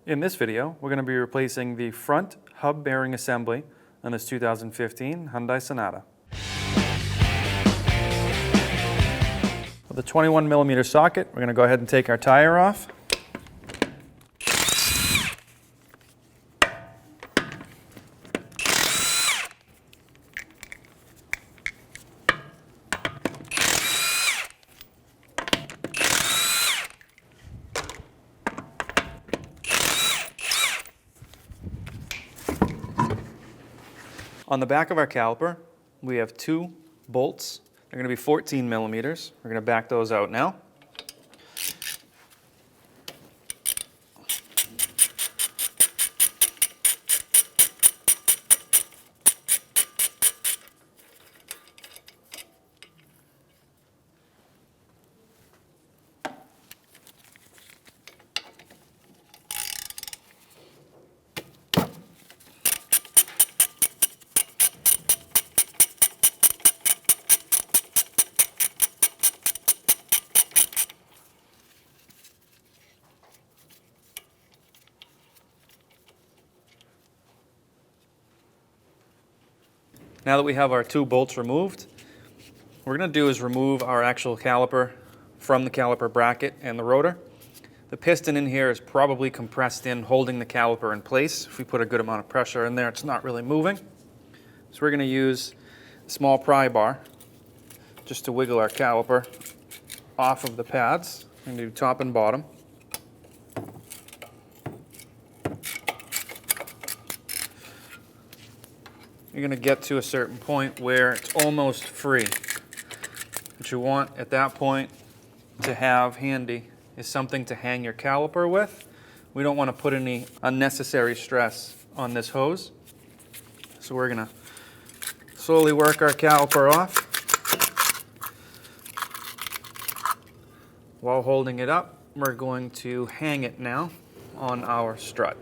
In this video, we're going to be replacing the front hub bearing assembly on this 2015 Hyundai Sonata. With a 21mm socket, we're going to go ahead and take our tire off. On the back of our caliper, we have two bolts. They're going to be 14mm. We're going to back those out now. Now that we have our two bolts removed, what we're going to do is remove our actual caliper from the caliper bracket and the rotor. The piston in here is probably compressed in, holding the caliper in place. If we put a good amount of pressure in there, it's not really moving. So we're going to use a small pry bar just to wiggle our caliper off of the pads. We're going to do top and bottom. You're going to get to a certain point where it's almost free. What you want at that point to have handy is something to hang your caliper with. We don't want to put any unnecessary stress on this hose. So we're going to slowly work our caliper off while holding it up. We're going to hang it now on our strut.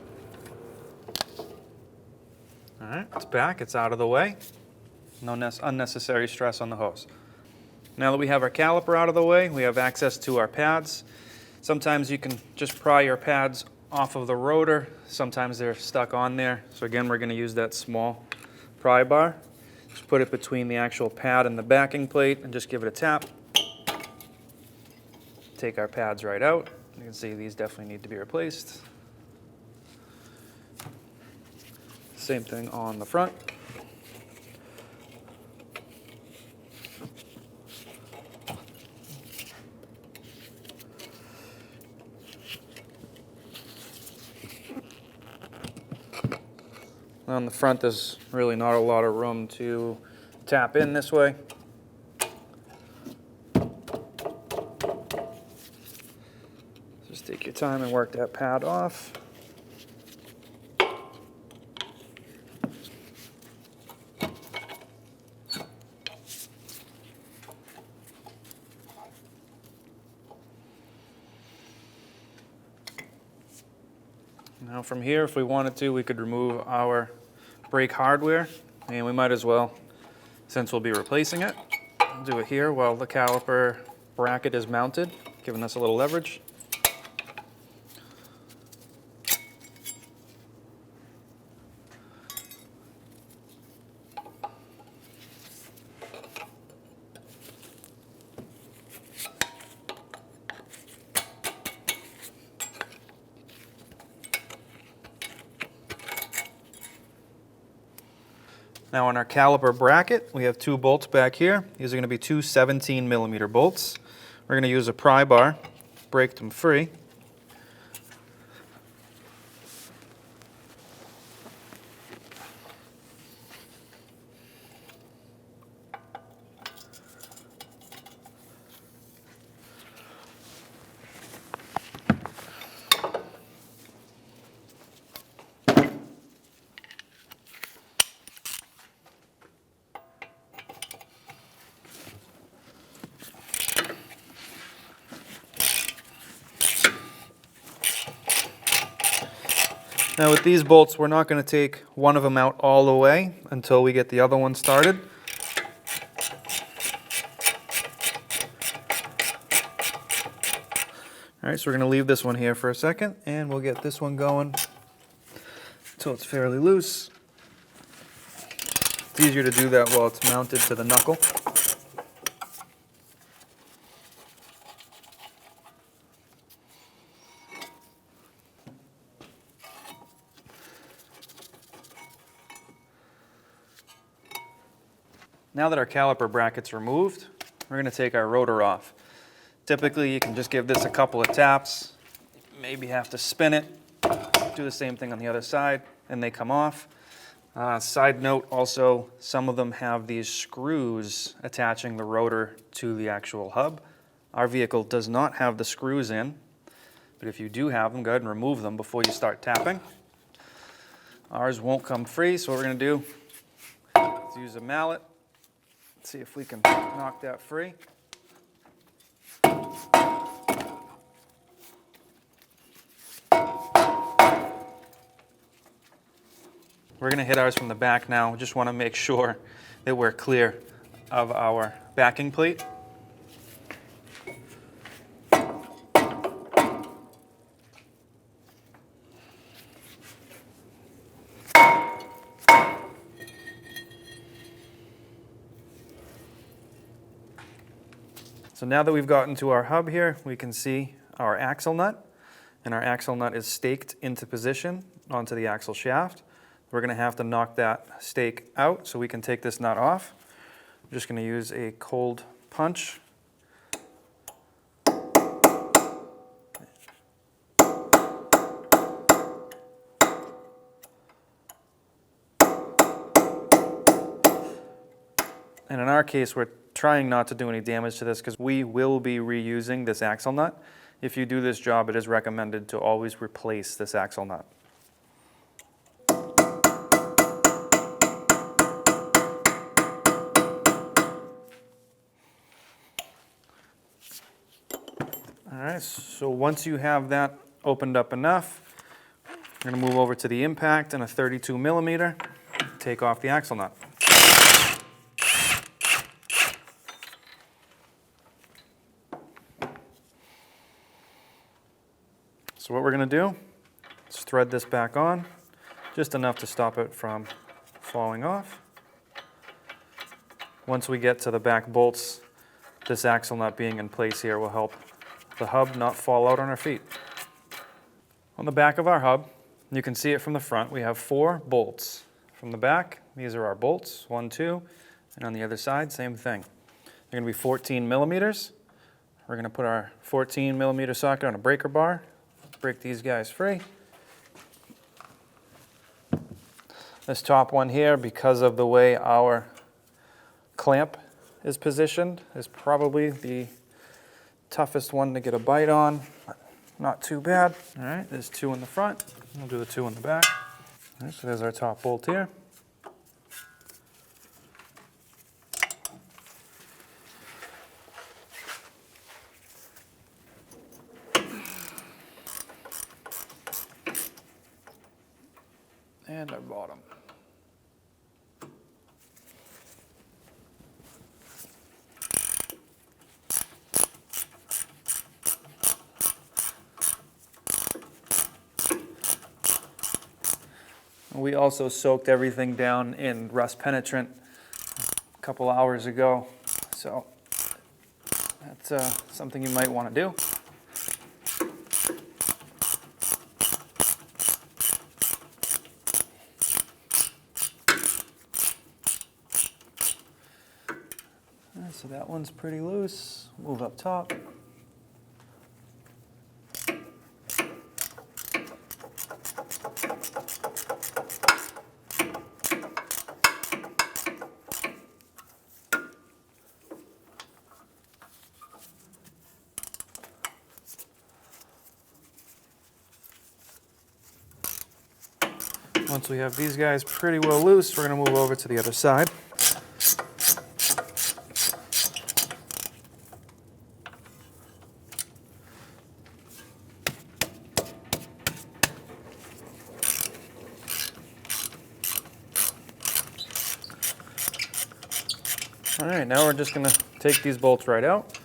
All right, it's back, it's out of the way. No unnecessary stress on the hose. Now that we have our caliper out of the way, we have access to our pads. Sometimes you can just pry your pads off of the rotor. Sometimes they're stuck on there. So again, we're going to use that small pry bar. Just put it between the actual pad and the backing plate and just give it a tap. Take our pads right out. You can see these definitely need to be replaced. Same thing on the front. On the front, there's really not a lot of room to tap in this way. Just take your time and work that pad off. Now from here, if we wanted to, we could remove our brake hardware, and we might as well, since we'll be replacing it. Do it here while the caliper bracket is mounted, giving us a little leverage. Now on our caliper bracket, we have two bolts back here. These are going to be two 17mm bolts. We're going to use a pry bar, break them free. Now with these bolts, we're not going to take one of them out all the way until we get the other one started. All right, so we're going to leave this one here for a second, and we'll get this one going until it's fairly loose. It's easier to do that while it's mounted to the knuckle. Now that our caliper bracket's removed, we're going to take our rotor off. Typically, you can just give this a couple of taps, maybe have to spin it, do the same thing on the other side, and they come off. Side note also, some of them have these screws attaching the rotor to the actual hub. Our vehicle does not have the screws in, but if you do have them, go ahead and remove them before you start tapping. Ours won't come free, so what we're going to do is use a mallet. See if we can knock that free. We're going to hit ours from the back now. We just want to make sure that we're clear of our backing plate. So now that we've gotten to our hub here, we can see our axle nut, and our axle nut is staked into position onto the axle shaft. We're going to have to knock that stake out so we can take this nut off. I'm just going to use a cold punch. And in our case, we're trying not to do any damage to this because we will be reusing this axle nut. If you do this job, it is recommended to always replace this axle nut. All right, so once you have that opened up enough, we're going to move over to the impact and a 32 millimeter, take off the axle nut. So what we're going to do is thread this back on, just enough to stop it from falling off. Once we get to the back bolts, this axle nut being in place here will help the hub not fall out on our feet. On the back of our hub, you can see it from the front, we have 4 bolts. From the back, these are our bolts, 1, 2, and on the other side, same thing. They're going to be 14 millimeters. We're going to put our 14 millimeter socket on a breaker bar. Break these guys free. This top one here, because of the way our clamp is positioned, is probably the toughest one to get a bite on, but not too bad. All right, there's 2 in the front. We'll do the 2 in the back. All right, so there's our top bolt here. And our bottom. We also soaked everything down in rust penetrant a couple hours ago, so that's something you might want to do. So that one's pretty loose. Move up top. Once we have these guys pretty well loose, we're going to move over to the other side. All right, now we're just going to take these bolts right out.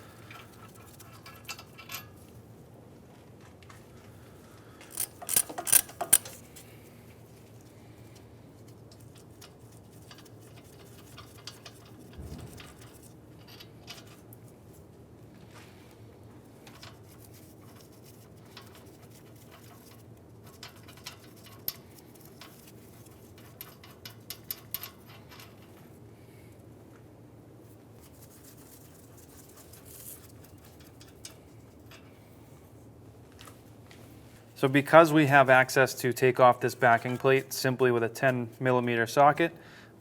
So because we have access to take off this backing plate simply with a 10mm socket,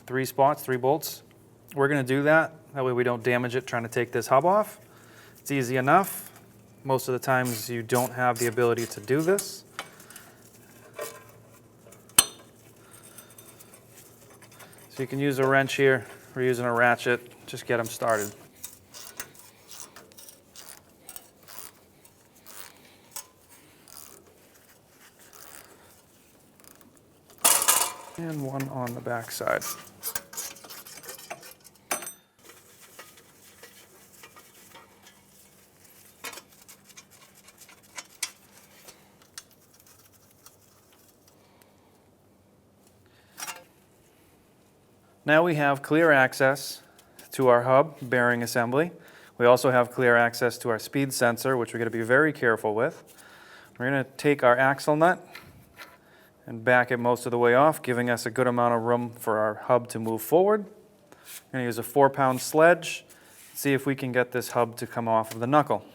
3 spots, 3 bolts, we're going to do that. That way we don't damage it trying to take this hub off. It's easy enough. Most of the times you don't have the ability to do this. So you can use a wrench here, or using a ratchet, just get them started. And one on the back side. Now we have clear access to our hub bearing assembly. We also have clear access to our speed sensor, which we're going to be very careful with. We're going to take our axle nut and back it most of the way off, giving us a good amount of room for our hub to move forward. We're going to use a 4-pound sledge, see if we can get this hub to come off of the knuckle.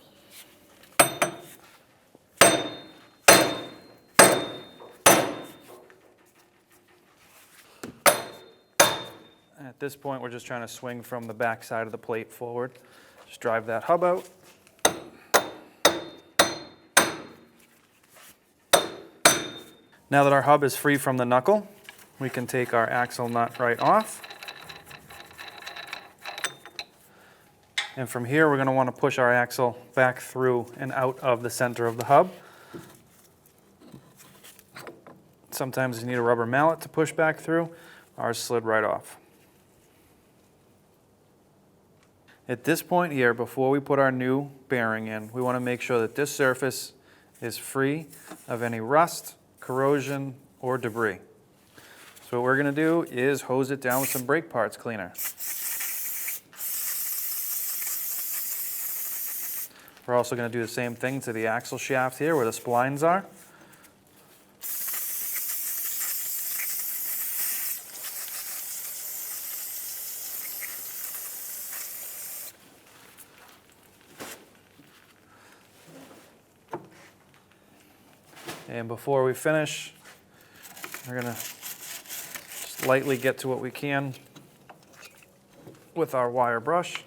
At this point, we're just trying to swing from the back side of the plate forward. Just drive that hub out. Now that our hub is free from the knuckle, we can take our axle nut right off. And from here, we're going to want to push our axle back through and out of the center of the hub. Sometimes you need a rubber mallet to push back through. Ours slid right off. At this point here, before we put our new bearing in, we want to make sure that this surface is free of any rust, corrosion, or debris. So what we're going to do is hose it down with some brake parts cleaner. We're also going to do the same thing to the axle shaft here where the splines are. And before we finish, we're going to just lightly get to what we can with our wire brush.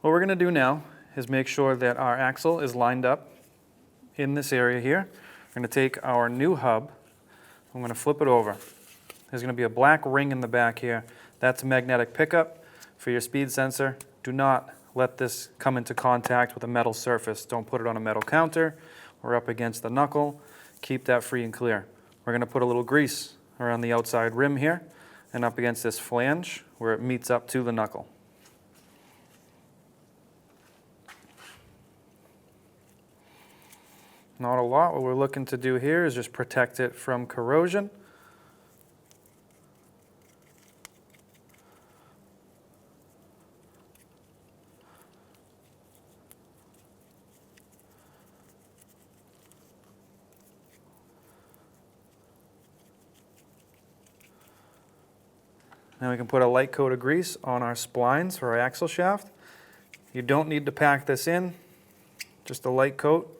What we're going to do now is make sure that our axle is lined up in this area here. We're going to take our new hub, I'm going to flip it over. There's going to be a black ring in the back here. That's a magnetic pickup for your speed sensor. Do not let this come into contact with a metal surface. Don't put it on a metal counter or up against the knuckle. Keep that free and clear. We're going to put a little grease around the outside rim here and up against this flange where it meets up to the knuckle. Not a lot. What we're looking to do here is just protect it from corrosion. Now we can put a light coat of grease on our splines for our axle shaft. You don't need to pack this in, just a light coat.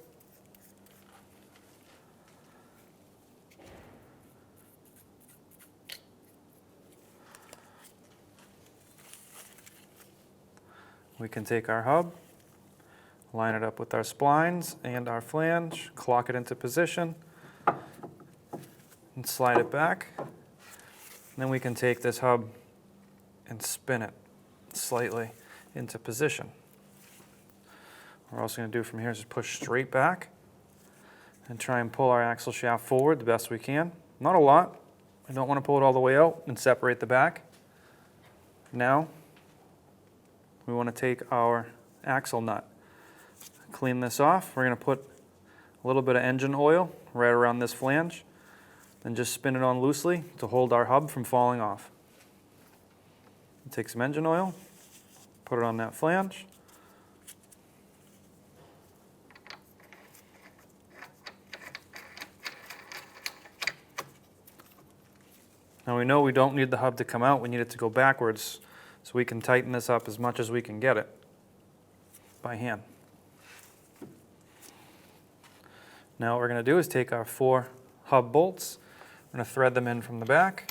We can take our hub, line it up with our splines and our flange, clock it into position, and slide it back. And then we can take this hub and spin it slightly into position. What we're also going to do from here is just push straight back and try and pull our axle shaft forward the best we can. Not a lot. I don't want to pull it all the way out and separate the back. Now, we want to take our axle nut, clean this off. We're going to put a little bit of engine oil right around this flange, then just spin it on loosely to hold our hub from falling off. Take some engine oil, put it on that flange. Now we know we don't need the hub to come out, we need it to go backwards, so we can tighten this up as much as we can get it by hand. Now what we're going to do is take our 4 hub bolts, we're going to thread them in from the back.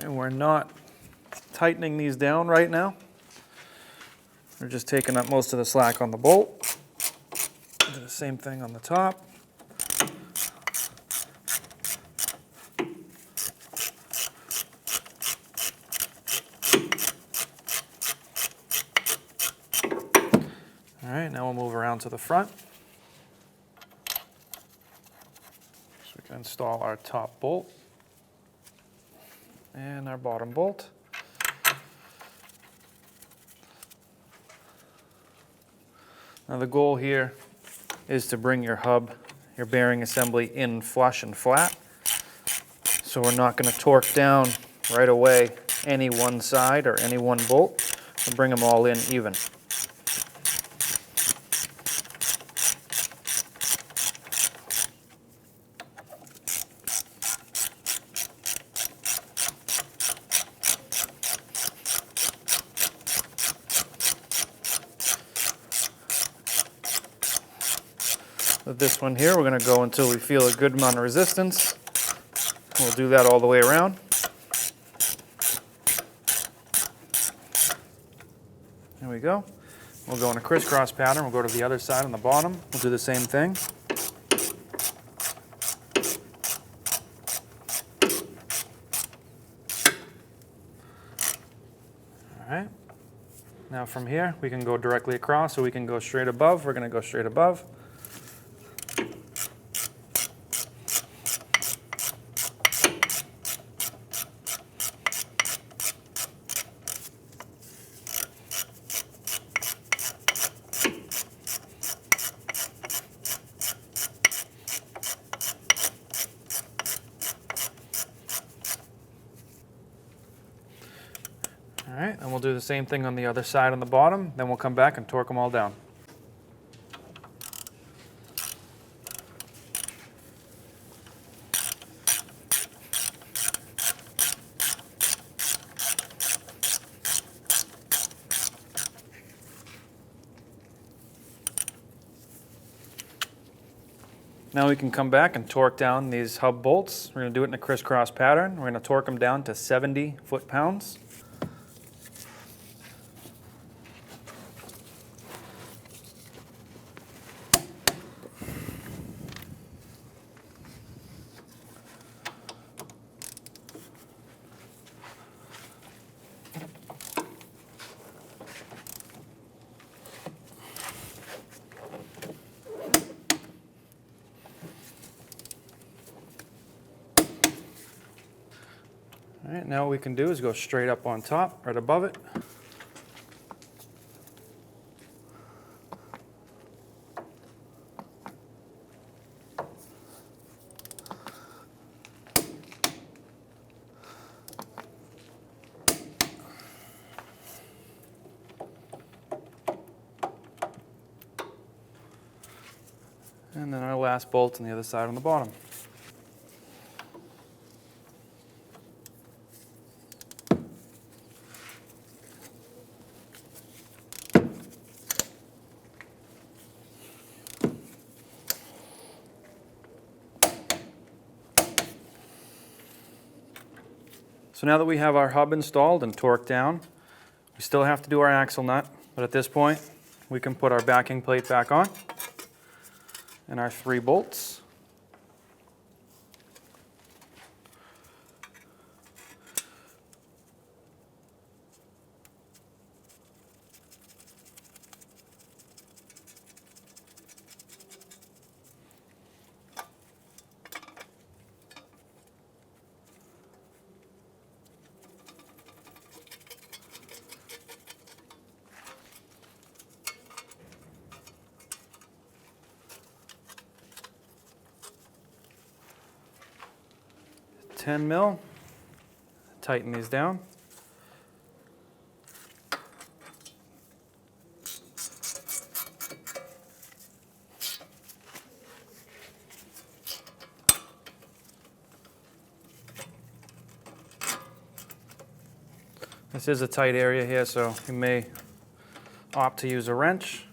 And we're not tightening these down right now. We're just taking up most of the slack on the bolt. Do the same thing on the top. All right, now we'll move around to the front. So we can install our top bolt and our bottom bolt. Now the goal here is to bring your hub, your bearing assembly in flush and flat. So we're not going to torque down right away any one side or any one bolt. We'll bring them all in even. With this one here, we're going to go until we feel a good amount of resistance. We'll do that all the way around. There we go. We'll go in a crisscross pattern. We'll go to the other side on the bottom. We'll do the same thing. All right. Now from here, we can go directly across, so we can go straight above. We're going to go straight above. All right, and we'll do the same thing on the other side on the bottom, then we'll come back and torque them all down. Now we can come back and torque down these hub bolts. We're going to do it in a crisscross pattern. We're going to torque them down to 70 foot-pounds. All right, now what we can do is go straight up on top, right above it. And then our last bolt on the other side on the bottom. So now that we have our hub installed and torqued down, we still have to do our axle nut, but at this point we can put our backing plate back on and our 3 bolts. $10 tighten these down. This is a tight area here, so you may opt to use a wrench.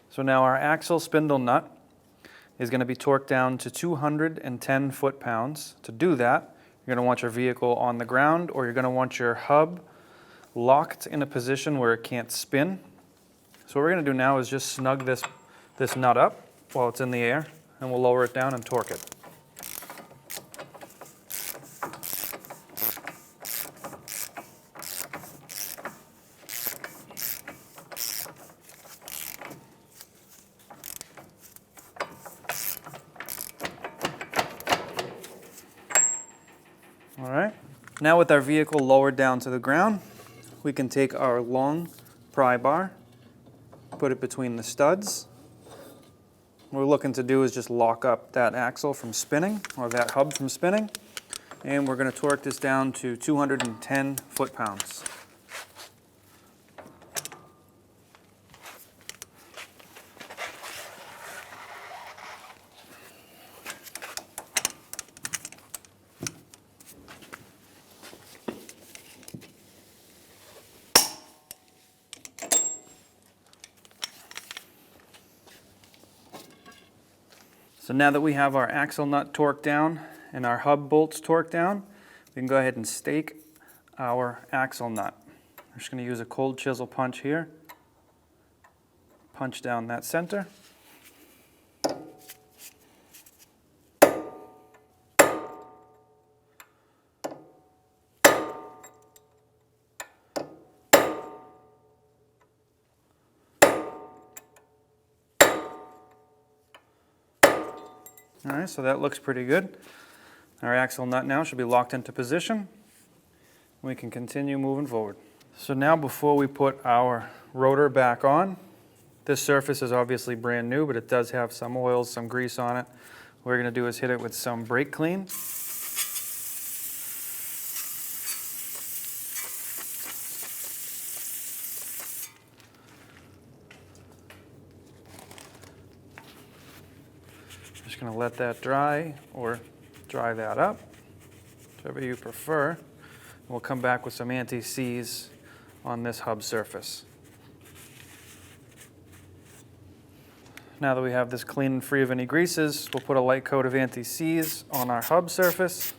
So now our axle spindle nut is going to be torqued down to 210 foot-pounds. To do that, you're going to want your vehicle on the ground, or you're going to want your hub locked in a position where it can't spin. So what we're going to do now is just snug this nut up while it's in the air, and we'll lower it down and torque it. All right, now with our vehicle lowered down to the ground, we can take our long pry bar, put it between the studs. What we're looking to do is just lock up that axle from spinning, or that hub from spinning, and we're going to torque this down to 210 foot-pounds. So now that we have our axle nut torqued down and our hub bolts torqued down, we can go ahead and stake our axle nut. We're just going to use a cold chisel punch here. Punch down that center. All right, so that looks pretty good. Our axle nut now should be locked into position. We can continue moving forward. So now before we put our rotor back on, this surface is obviously brand new, but it does have some oils, some grease on it. What we're going to do is hit it with some brake clean. Just going to let that dry, or dry that up, whichever you prefer. We'll come back with some anti-seize on this hub surface. Now that we have this clean and free of any greases, we'll put a light coat of anti-seize on our hub surface.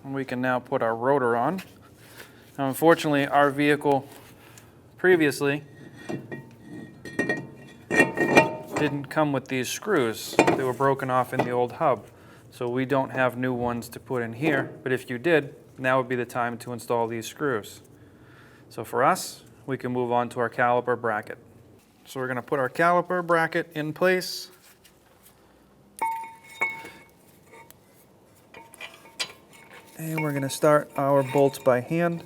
And we can now put our rotor on. Now, unfortunately, our vehicle previously didn't come with these screws. They were broken off in the old hub. So we don't have new ones to put in here, but if you did, now would be the time to install these screws. So for us, we can move on to our caliper bracket. So we're going to put our caliper bracket in place. And we're going to start our bolts by hand.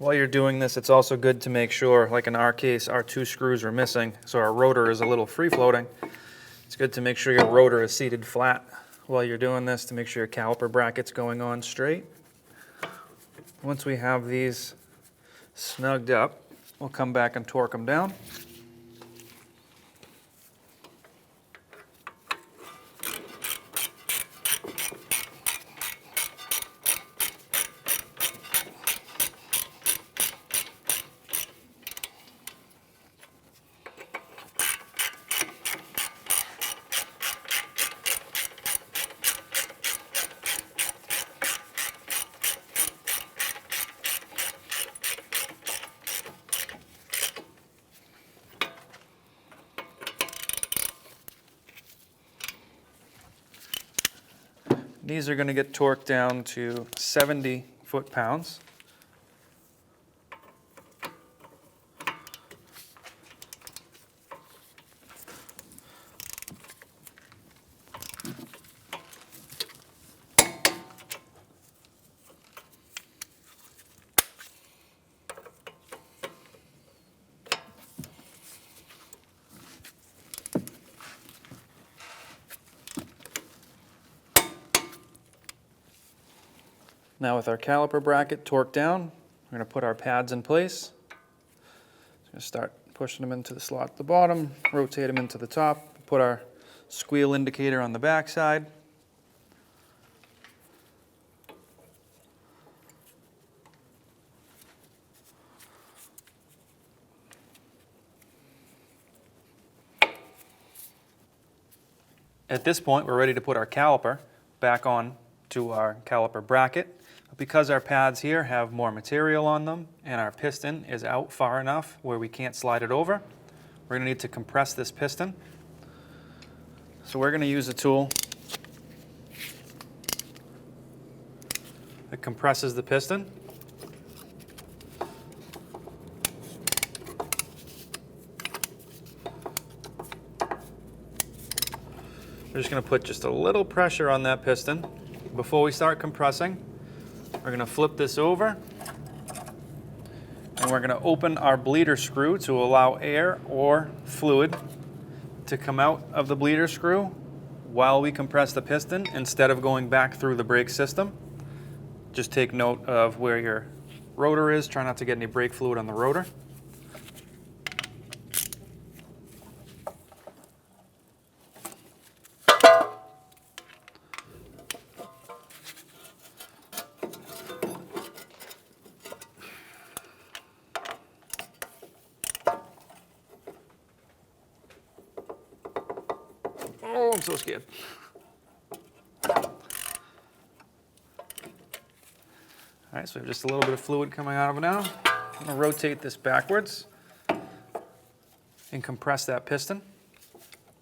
While you're doing this, it's also good to make sure, like in our case, our 2 screws are missing, so our rotor is a little free-floating. It's good to make sure your rotor is seated flat while you're doing this to make sure your caliper bracket's going on straight. Once we have these snugged up, we'll come back and torque them down. These are going to get torqued down to 70 foot-pounds. Now with our caliper bracket torqued down, we're going to put our pads in place. So I'm going to start pushing them into the slot at the bottom, rotate them into the top, put our squeal indicator on the back side. At this point, we're ready to put our caliper back on to our caliper bracket. Because our pads here have more material on them and our piston is out far enough where we can't slide it over, we're going to need to compress this piston. So we're going to use a tool that compresses the piston. We're just going to put just a little pressure on that piston. Before we start compressing, we're going to flip this over and we're going to open our bleeder screw to allow air or fluid to come out of the bleeder screw while we compress the piston instead of going back through the brake system. Just take note of where your rotor is. Try not to get any brake fluid on the rotor. Oh, I'm so scared. All right, so we have just a little bit of fluid coming out of it now. I'm going to rotate this backwards and compress that piston.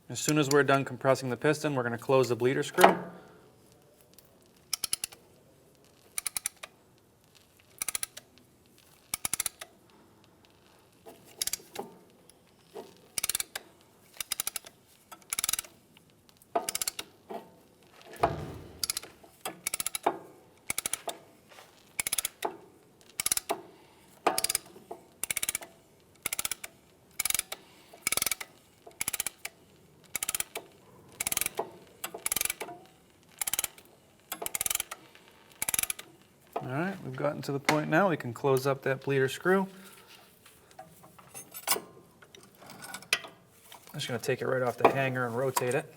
As soon as we're done compressing the piston, we're going to close the bleeder screw. All right, we've gotten to the point now we can close up that bleeder screw. I'm just going to take it right off the hanger and rotate it.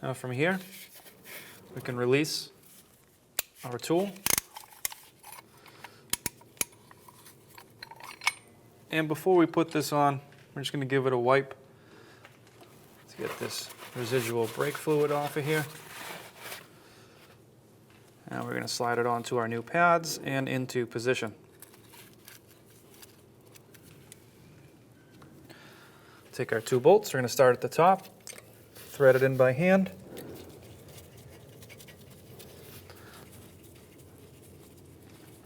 Now from here, we can release our tool. And before we put this on, we're just going to give it a wipe to get this residual brake fluid off of here. Now we're going to slide it onto our new pads and into position. Take our 2 bolts, we're going to start at the top, thread it in by hand.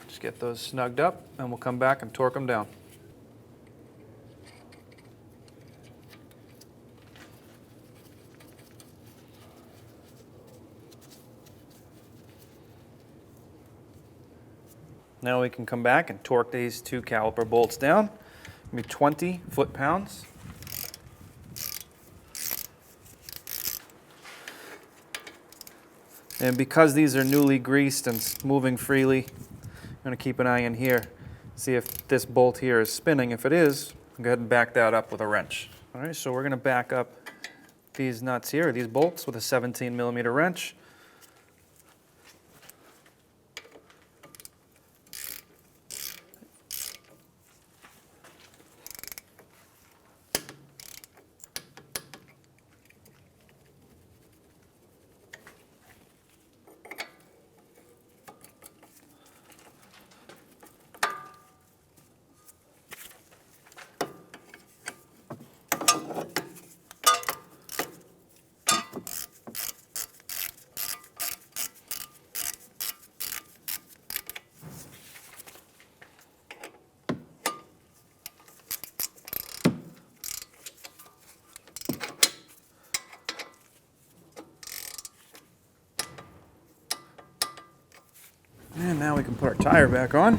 Just get those snugged up and we'll come back and torque them down. Now we can come back and torque these 2 caliper bolts down. Maybe 20 foot-pounds. And because these are newly greased and moving freely, I'm going to keep an eye in here, see if this bolt here is spinning. If it is, I'll go ahead and back that up with a wrench. All right, so we're going to back up these nuts here, these bolts, with a 17mm wrench. And now we can put our tire back on.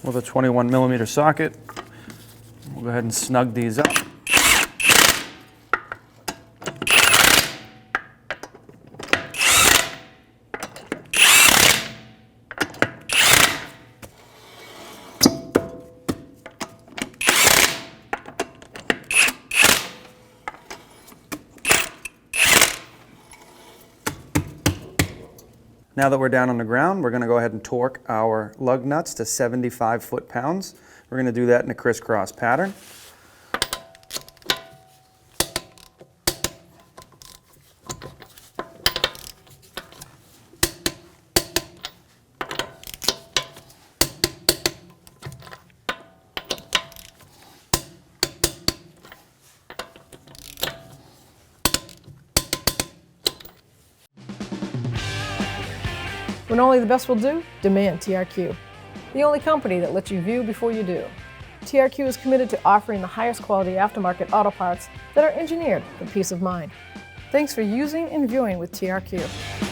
With a 21mm socket, we'll go ahead and snug these up. Now that we're down on the ground, we're going to go ahead and torque our lug nuts to 75 foot-pounds. We're going to do that in a crisscross pattern. When only the best will do, demand TRQ. The only company that lets you view before you do. TRQ is committed to offering the highest quality aftermarket auto parts that are engineered for peace of mind. Thanks for using and viewing with TRQ.